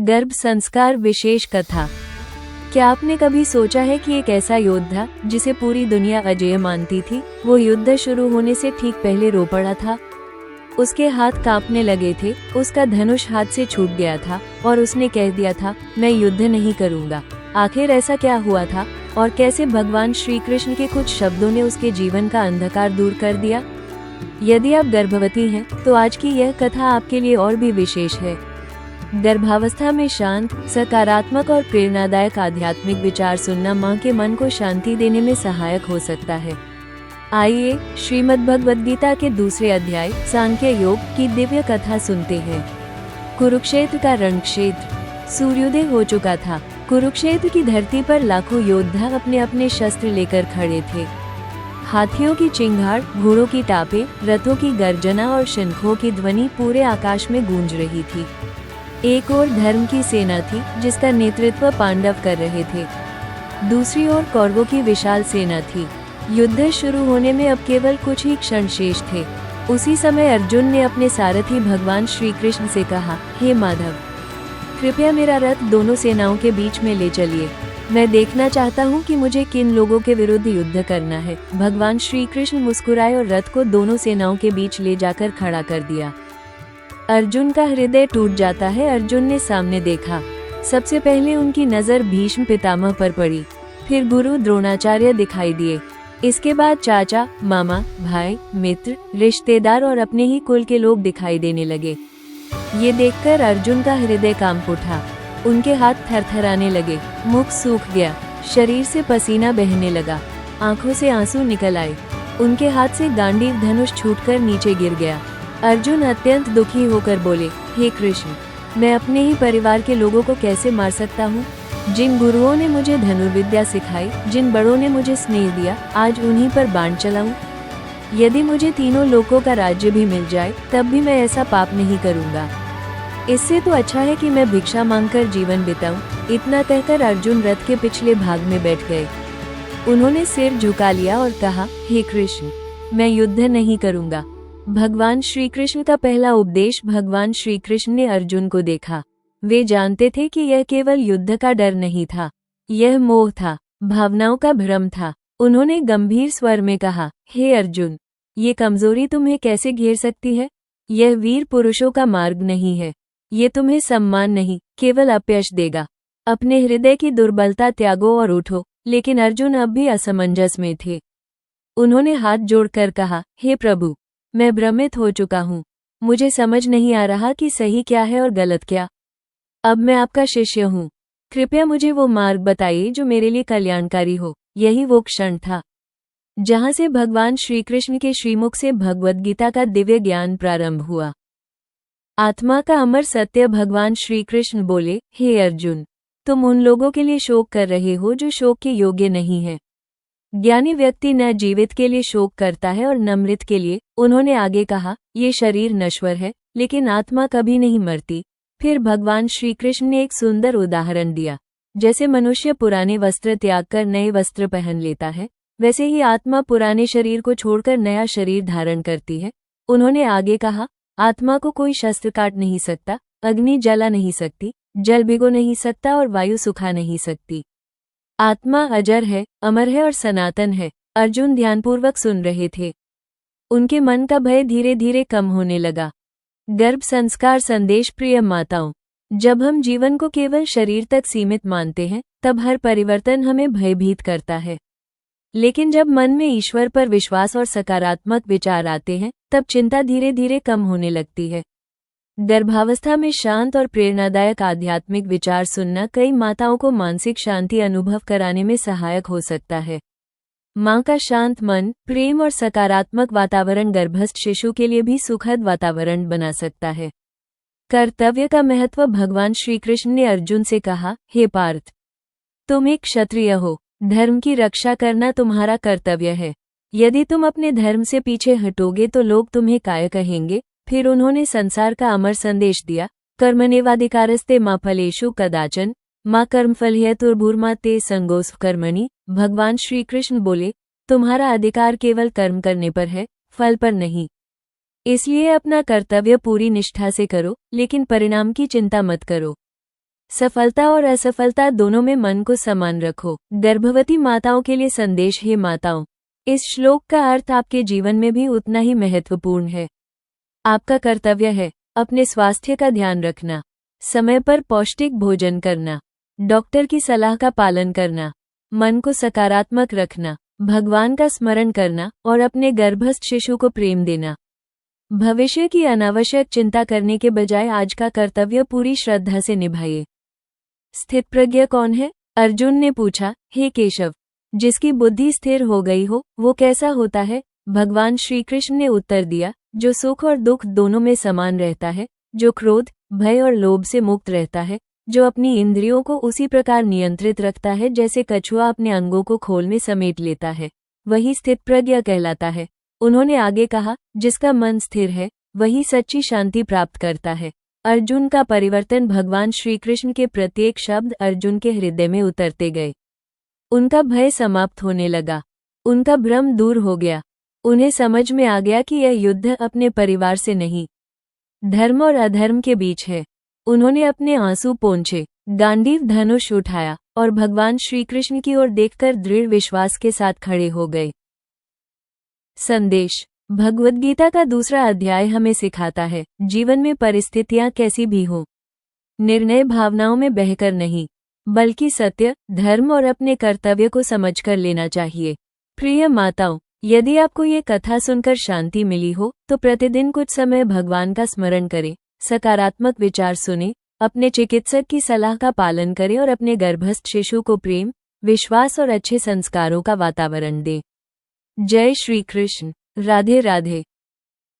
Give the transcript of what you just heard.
गर्भ संस्कार विशेष कथा। क्या आपने कभी सोचा है कि एक ऐसा योद्धा जिसे पूरी दुनिया अजेय मानती थी, वो युद्ध शुरू होने से ठीक पहले रो पड़ा था। उसके हाथ कांपने लगे थे, उसका धनुष हाथ से छूट गया था और उसने कह दिया था, मैं युद्ध नहीं करूंगा। आखिर ऐसा क्या हुआ था और कैसे भगवान श्री कृष्ण के कुछ शब्दों ने उसके जीवन का अंधकार दूर कर दिया? यदि आप गर्भवती हैं, तो आज की यह कथा आपके लिए और भी विशेष है। गर्भावस्था में शांत, सकारात्मक और प्रेरणादायक आध्यात्मिक विचार सुनना माँ के मन को शांति देने में सहायक हो सकता है। आइए श्रीमद् भगवद गीता के दूसरे अध्याय सांख्य योग की दिव्य कथा सुनते हैं। कुरुक्षेत्र का रणक्षेत्र। सूर्योदय हो चुका था। कुरुक्षेत्र की धरती पर लाखों योद्धा अपने अपने शस्त्र लेकर खड़े थे। हाथियों की चिंगाड़, घोड़ों की टापें, रथों की गर्जना और शंखों की ध्वनि पूरे आकाश में गूंज रही थी। एक ओर धर्म की सेना थी जिसका नेतृत्व पांडव कर रहे थे, दूसरी ओर कौरवों की विशाल सेना थी। युद्ध शुरू होने में अब केवल कुछ ही क्षण शेष थे। उसी समय अर्जुन ने अपने सारथी भगवान श्री कृष्ण से कहा, हे माधव, कृपया मेरा रथ दोनों सेनाओं के बीच में ले चलिए। मैं देखना चाहता हूँ कि मुझे किन लोगों के विरुद्ध युद्ध करना है। भगवान श्री कृष्ण मुस्कुराए और रथ को दोनों सेनाओं के बीच ले जाकर खड़ा कर दिया। अर्जुन का हृदय टूट जाता है। अर्जुन ने सामने देखा। सबसे पहले उनकी नजर भीष्म पितामह पर पड़ी, फिर गुरु द्रोणाचार्य दिखाई दिए। इसके बाद चाचा, मामा, भाई, मित्र, रिश्तेदार और अपने ही कुल के लोग दिखाई देने लगे। ये देखकर अर्जुन का हृदय कांप उठा। उनके हाथ थरथराने लगे, मुख सूख गया, शरीर से पसीना बहने लगा, आंखों से आंसू निकल आए। उनके हाथ से गांडीव धनुष छूटकर नीचे गिर गया। अर्जुन अत्यंत दुखी होकर बोले, हे कृष्ण, मैं अपने ही परिवार के लोगों को कैसे मार सकता हूँ? जिन गुरुओं ने मुझे धनुर्विद्या सिखाई, जिन बड़ों ने मुझे स्नेह दिया, आज उन्हीं पर बाण चलाऊं? यदि मुझे तीनों लोकों का राज्य भी मिल जाए, तब भी मैं ऐसा पाप नहीं करूँगा। इससे तो अच्छा है कि मैं भिक्षा मांगकर जीवन बिताऊं। इतना कहकर अर्जुन रथ के पिछले भाग में बैठ गए। उन्होंने सिर झुका लिया और कहा, हे कृष्ण, मैं युद्ध नहीं करूँगा। भगवान श्री कृष्ण का पहला उपदेश। भगवान श्री कृष्ण ने अर्जुन को देखा। वे जानते थे कि यह केवल युद्ध का डर नहीं था, यह मोह था, भावनाओं का भ्रम था। उन्होंने गंभीर स्वर में कहा, हे अर्जुन, ये कमजोरी तुम्हें कैसे घेर सकती है? यह वीर पुरुषों का मार्ग नहीं है। ये तुम्हें सम्मान नहीं, केवल अपयश देगा। अपने हृदय की दुर्बलता त्यागो और उठो। लेकिन अर्जुन अब भी असमंजस में थे। उन्होंने हाथ जोड़कर कहा, हे प्रभु, मैं भ्रमित हो चुका हूँ। मुझे समझ नहीं आ रहा कि सही क्या है और गलत क्या। अब मैं आपका शिष्य हूँ। कृपया मुझे वो मार्ग बताइए जो मेरे लिए कल्याणकारी हो। यही वो क्षण था जहाँ से भगवान श्री कृष्ण के श्रीमुख से भगवद गीता का दिव्य ज्ञान प्रारंभ हुआ। आत्मा का अमर सत्य। भगवान श्री कृष्ण बोले, हे अर्जुन, तुम उन लोगों के लिए शोक कर रहे हो जो शोक के योग्य नहीं है। ज्ञानी व्यक्ति न जीवित के लिए शोक करता है और न मृत के लिए। उन्होंने आगे कहा, ये शरीर नश्वर है, लेकिन आत्मा कभी नहीं मरती। फिर भगवान श्री कृष्ण ने एक सुंदर उदाहरण दिया। जैसे मनुष्य पुराने वस्त्र त्याग कर नए वस्त्र पहन लेता है, वैसे ही आत्मा पुराने शरीर को छोड़कर नया शरीर धारण करती है। उन्होंने आगे कहा, आत्मा को कोई शस्त्र काट नहीं सकता, अग्नि जला नहीं सकती, जल भिगो नहीं सकता और वायु सुखा नहीं सकती। आत्मा अजर है, अमर है और सनातन है। अर्जुन ध्यानपूर्वक सुन रहे थे। उनके मन का भय धीरे धीरे कम होने लगा। गर्भ संस्कार संदेश। प्रिय माताओं, जब हम जीवन को केवल शरीर तक सीमित मानते हैं, तब हर परिवर्तन हमें भयभीत करता है। लेकिन जब मन में ईश्वर पर विश्वास और सकारात्मक विचार आते हैं, तब चिंता धीरे धीरे कम होने लगती है। गर्भावस्था में शांत और प्रेरणादायक आध्यात्मिक विचार सुनना कई माताओं को मानसिक शांति अनुभव कराने में सहायक हो सकता है। माँ का शांत मन, प्रेम और सकारात्मक वातावरण गर्भस्थ शिशु के लिए भी सुखद वातावरण बना सकता है। कर्तव्य का महत्व। भगवान श्री कृष्ण ने अर्जुन से कहा, हे पार्थ, तुम एक क्षत्रिय हो। धर्म की रक्षा करना तुम्हारा कर्तव्य है। यदि तुम अपने धर्म से पीछे हटोगे तो लोग तुम्हें काय कहेंगे। फिर उन्होंने संसार का अमर संदेश दिया, कर्मण्येवाधिकारस्ते मा फलेषु कदाचन माँ कर्मफल हेतुर्भुर्मा ते संगोऽस्व कर्मणि। भगवान श्री कृष्ण बोले, तुम्हारा अधिकार केवल कर्म करने पर है, फल पर नहीं। इसलिए अपना कर्तव्य पूरी निष्ठा से करो, लेकिन परिणाम की चिंता मत करो। सफलता और असफलता दोनों में मन को समान रखो। गर्भवती माताओं के लिए संदेश है माताओं, इस श्लोक का अर्थ आपके जीवन में भी उतना ही महत्वपूर्ण है। आपका कर्तव्य है अपने स्वास्थ्य का ध्यान रखना, समय पर पौष्टिक भोजन करना, डॉक्टर की सलाह का पालन करना, मन को सकारात्मक रखना, भगवान का स्मरण करना और अपने गर्भस्थ शिशु को प्रेम देना। भविष्य की अनावश्यक चिंता करने के बजाय आज का कर्तव्य पूरी श्रद्धा से निभाइए। स्थितप्रज्ञ कौन है? अर्जुन ने पूछा। हे केशव, जिसकी बुद्धि स्थिर हो गई हो वो कैसा होता है? भगवान श्री कृष्ण ने उत्तर दिया, जो सुख और दुख दोनों में समान रहता है, जो क्रोध, भय और लोभ से मुक्त रहता है, जो अपनी इंद्रियों को उसी प्रकार नियंत्रित रखता है जैसे कछुआ अपने अंगों को खोल में समेट लेता है, वही स्थितप्रज्ञ कहलाता है। उन्होंने आगे कहा, जिसका मन स्थिर है वही सच्ची शांति प्राप्त करता है। अर्जुन का परिवर्तन भगवान श्री कृष्ण के प्रत्येक शब्द अर्जुन के हृदय में उतरते गए। उनका भय समाप्त होने लगा, उनका भ्रम दूर हो गया। उन्हें समझ में आ गया कि यह युद्ध अपने परिवार से नहीं, धर्म और अधर्म के बीच है। उन्होंने अपने आंसू पोंछे, गांडीव धनुष उठाया और भगवान श्री कृष्ण की ओर देखकर दृढ़ विश्वास के साथ खड़े हो गए। संदेश। भगवद गीता का दूसरा अध्याय हमें सिखाता है, जीवन में परिस्थितियां कैसी भी हो, निर्णय भावनाओं में बहकर नहीं, बल्कि सत्य, धर्म और अपने कर्तव्य को समझकर लेना चाहिए। प्रिय माताओं, यदि आपको ये कथा सुनकर शांति मिली हो तो प्रतिदिन कुछ समय भगवान का स्मरण करें, सकारात्मक विचार सुने, अपने चिकित्सक की सलाह का पालन करें और अपने गर्भस्थ शिशु को प्रेम, विश्वास और अच्छे संस्कारों का वातावरण दें। जय श्री कृष्ण। राधे राधे।